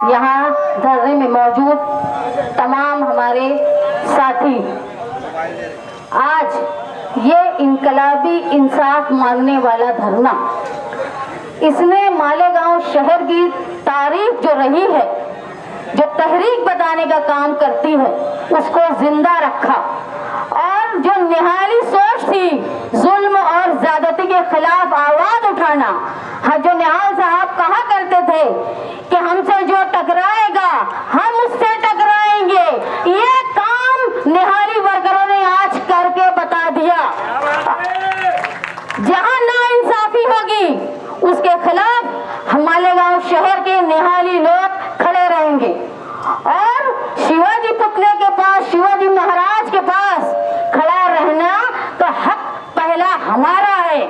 यहाँ धरने में मौजूद तमाम हमारे साथी, आज ये इनकलाबी इंसाफ मांगने वाला धरना, इसने मालेगांव शहर की तारीख जो रही है, जो तहरीक बताने का काम करती है, उसको जिंदा रखा। और जो निहाली सोच थी जुल्म और ज्यादती के खिलाफ आवाज उठाना, जो निहाल साहब कहा करते थे कि हमसे जो टकराएगा हम उससे टकराएंगे, ये काम निहाली वर्करों ने आज करके बता दिया। जहां नाइंसाफी होगी उसके खिलाफ मालेगांव शहर के निहाली लोग खड़े रहेंगे। और शिवाजी पुतले के पास, शिवाजी महाराज के पास खड़ा रहना तो हक पहला हमारा है,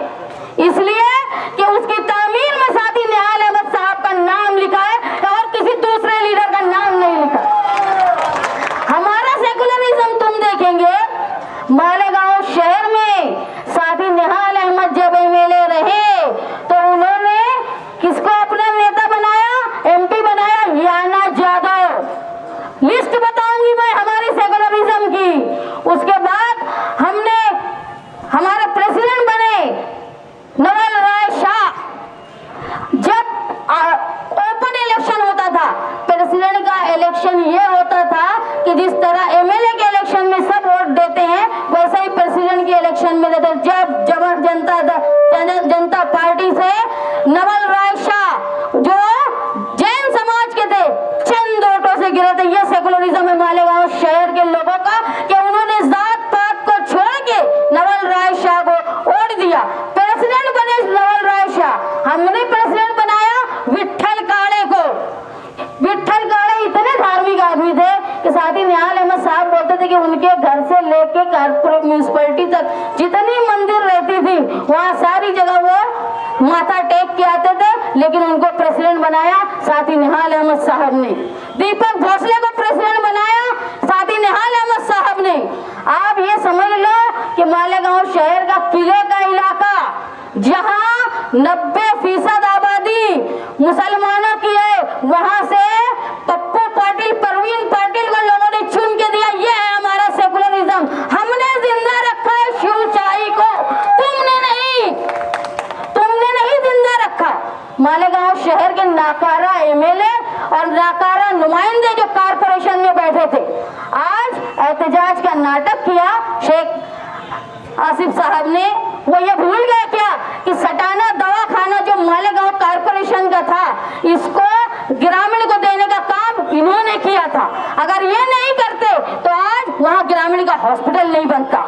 इसलिए कि उसकी तामीर में साथी निहाल अहमद साहब का नाम लिखा है और किसी दूसरे लीडर का नाम नहीं लिखा। हमारा सेकुलरिज्म तुम देखेंगे, मालेगांव शहर में साथी निहाल अहमद जब एमएलए रहे तो उन्होंने किसको अपना नेता बनाया, एमपी बनाया, याना जादव। लिस्ट बताऊंगी मैं हमारी सेकुलरिज्म की। उसके बाद हमने हमारे प्रेसिडेंट बने नवल राय शाह। जब ओपन इलेक्शन होता था, प्रेसिडेंट का इलेक्शन ये होता था कि जिस तरह एमएलए के इलेक्शन में सब वोट देते हैं, वैसे ही प्रेसिडेंट के इलेक्शन में देते। जब जनता पार्टी से नवल राय शाह जो जैन समाज के थे, चंद वोटों से गिरे थे। ये सेकुलरिज्म है मालेगांव शहर के लोगों का कि उन्होंने जात पात को छोड़ के नवल राय शाह को वोट दिया। प्रेसिडेंट बने नवल राय शाह, हमने प्रेसिडेंट बनाया विट्ठल काड़े को। विट्ठल काड़े इतने धार्मिक आदमी थे कि साथी निहाल अहमद साहब बोलते थे कि उनके घर से लेके कारपोरेट म्यूनिसिपैलिटी तक जितनी मंदिर रहती थी वहाँ सारी जगह वो माथा टेक के आते थे, लेकिन उनको प्रेसिडेंट बनाया साथी निहाल अहमद साहब ने। दीपक भोसले को प्रेसिडेंट बनाया साथी निहाल अहमद साहब ने। आप ये समझ लो कि मालेगांव शहर का किले का इलाका, जहां 90% आबादी मुसलमानों की है, वहां से पप्पू पाटिल, परवीन पाटिल को लोगों ने चुन के दिया। ये है हमारा सेकुलरिज्म। हमने जिंदा रखा है शिवशाही को, तुमने नहीं जिंदा रखा। मालेगांव शहर के नाकारा एमएलए और नाकारा नुमाइंदे जो कारपोरेशन में बैठे थे, आज एहतजाज का नाटक किया शेख आसिफ साहब ने। वो ये भूल गए क्या कि सटाना दवाखाना जो मालेगांव कारपोरेशन का था, इसको ग्रामीण को देने का काम इन्होंने किया था। अगर ये नहीं करते तो आज वहाँ ग्रामीण का हॉस्पिटल नहीं बनता।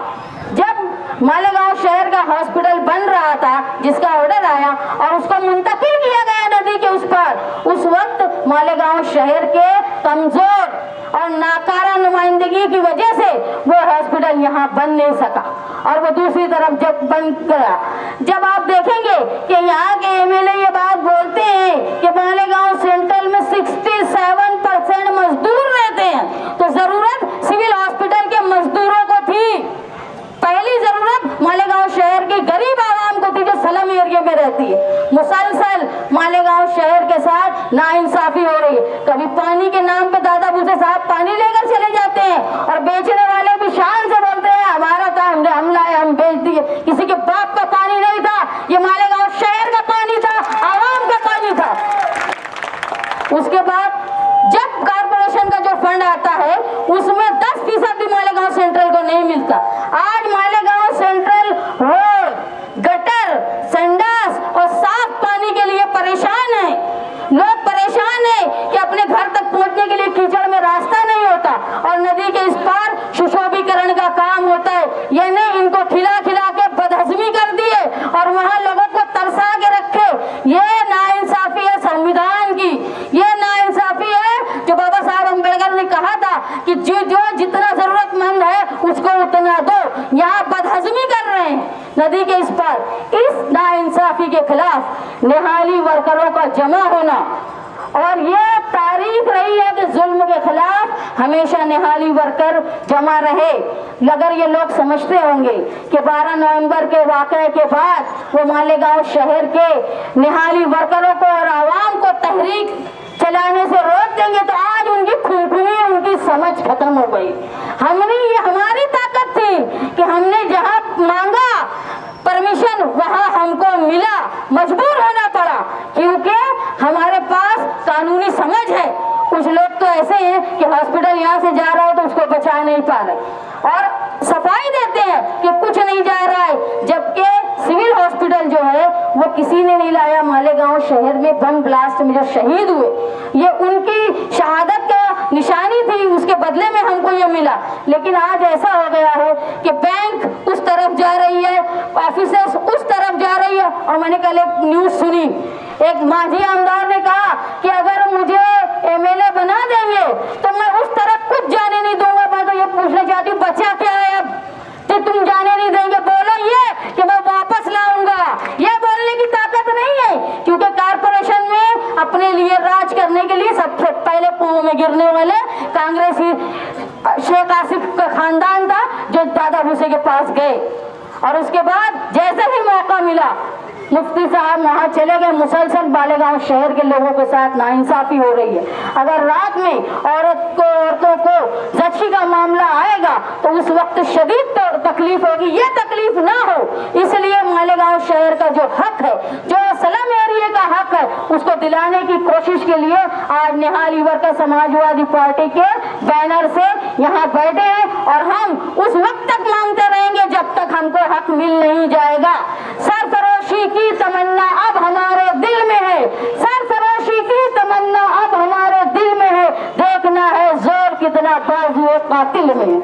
जब मालेगांव शहर का हॉस्पिटल बन रहा था, जिसका ऑर्डर आया और उसको मुंतकिल किया गया नदी के उस पर, उस वक्त मालेगांव शहर के कमजोर और नाकारा नुमाइंदगी की वजह से वो हॉस्पिटल यहाँ बन नहीं सका। और वो दूसरी तरफ जब बन गया, जब आप देखेंगे कि यहाँ के एमएलए ये बात बोलते हैं कि मालेगांव सेंट्रल में 67% मजदूर रहते हैं, तो जरूरत सिविल हॉस्पिटल के मजदूरों को थी। पहली जरूरत मालेगांव शहर की गरीब आवाम को थी जो स्लम एरिया में रहती है। मुसलसल मालेगांव शहर के साथ नाइंसाफी हो रही है। कभी पानी के नाम पे दादा भूसे साहब पानी लेकर चले जाते हैं और बेचने वाले भी शान से बोलते हैं हमारा था, हम लाए, हम बेच दिए। किसी के बाप का पानी नहीं था, ये मालेगांव शहर का पानी था, आवाम का पानी था। उसके बाद जब कारपोरेशन का जो फंड आता है उसमें 10% भी मालेगांव सेंट्रल को नहीं मिलता। आज मालेगांव सेंट्रल रोड, गटर, संडास और साफ पानी के लिए परेशान है। लोग परेशान है कि अपने घर तक पहुंचने के लिए कीचड़ में रास्ता नहीं होता और नदी के इस पार सुशोभीकरण का काम होता है। यानी इनको खिला खिला के बदहजमी कर दिए और वहां लोगों को तरसा के रखे। ये नाइंसाफी है संविधान की, ये नाइंसाफी है जो बाबा साहब अम्बेडकर ने कहा था कि जो जितना जरूरतमंद है उसको उतना दो। यहाँ बदहजमी कर रहे हैं नदी के इस पार। इस नाइंसाफी के खिलाफ निहाली वर्करों का जमा होना, और ये तारीख रही है कि जुल्म के खिलाफ हमेशा निहाली वर्कर जमा रहे। अगर ये लोग समझते होंगे कि 12 नवंबर के वाक़ये के बाद वो मालेगांव शहर के निहाली वर्करों को और आवाम को तहरीक चलाने से रोक देंगे तो आज उनकी खूंखुनी, उनकी समझ खत्म हो गई। ये हमारी ताकत थी कि हमने जहां मांगा परमिशन वहां हमको मिला, मजबूर होना पड़ा क्योंकि हमारे पास कानूनी समझ है। कुछ लोग तो ऐसे हैं कि हॉस्पिटल यहाँ से जा रहा है तो उसको बचा नहीं पा रहे और सफाई देते हैं कि कुछ नहीं जा रहा है, जबकि सिविल हॉस्पिटल जो है वो किसी ने नहीं लाया। मालेगांव शहर में बम ब्लास्ट में जो शहीद हुए, ये उनकी शहादत का निशानी थी, उसके बदले में हमको ये मिला। लेकिन आज ऐसा हो गया है कि बैंक उस तरफ जा रही है, ऑफिसर्स उस तरफ जा रही है। और मैंने कल एक न्यूज सुनी, एक मांझी आमदार ने कहा कि अगर मुझे एमएलए बना देंगे तो मैं उस तरफ कुछ जाने नहीं दूंगा। मैं तो ये पूछना चाहती हूँ, बचा क्या है अब कि तुम जाने नहीं देंगे? बोलो ये कि मैं वापस लाऊंगा, ये बोलने की ताकत नहीं है क्योंकि कारपोरेशन में अपने लिए राज करने के लिए सबसे पहले पांव में गिरने वाले कांग्रेसी शेख आसिफ का खानदान था जो दादा भूसे के पास गए और उसके बाद जैसे ही मौका मिला मुफ्ती साहब वहाँ चले गए। मुसलसल मालेगांव शहर के लोगों के साथ नाइंसाफी हो रही है। अगर रात में औरतों को जच्ची का मामला आएगा तो उस वक्त शदीद तकलीफ होगी। ये तकलीफ ना हो इसलिए मालेगांव शहर का जो हक है, जो स्लम एरिया का हक है, उसको दिलाने की कोशिश के लिए आज निहाल वर्कर समाजवादी पार्टी के बैनर से यहाँ बैठे हैं और हम उस वक्त तक मांगते रहेंगे जब तक हमको हक मिल नहीं जाएगा। सरफरोशी की तमन्ना अब हमारे दिल में है, सरफरोशी की तमन्ना अब हमारे दिल में है, देखना है जोर कितना बाजुए कातिल में।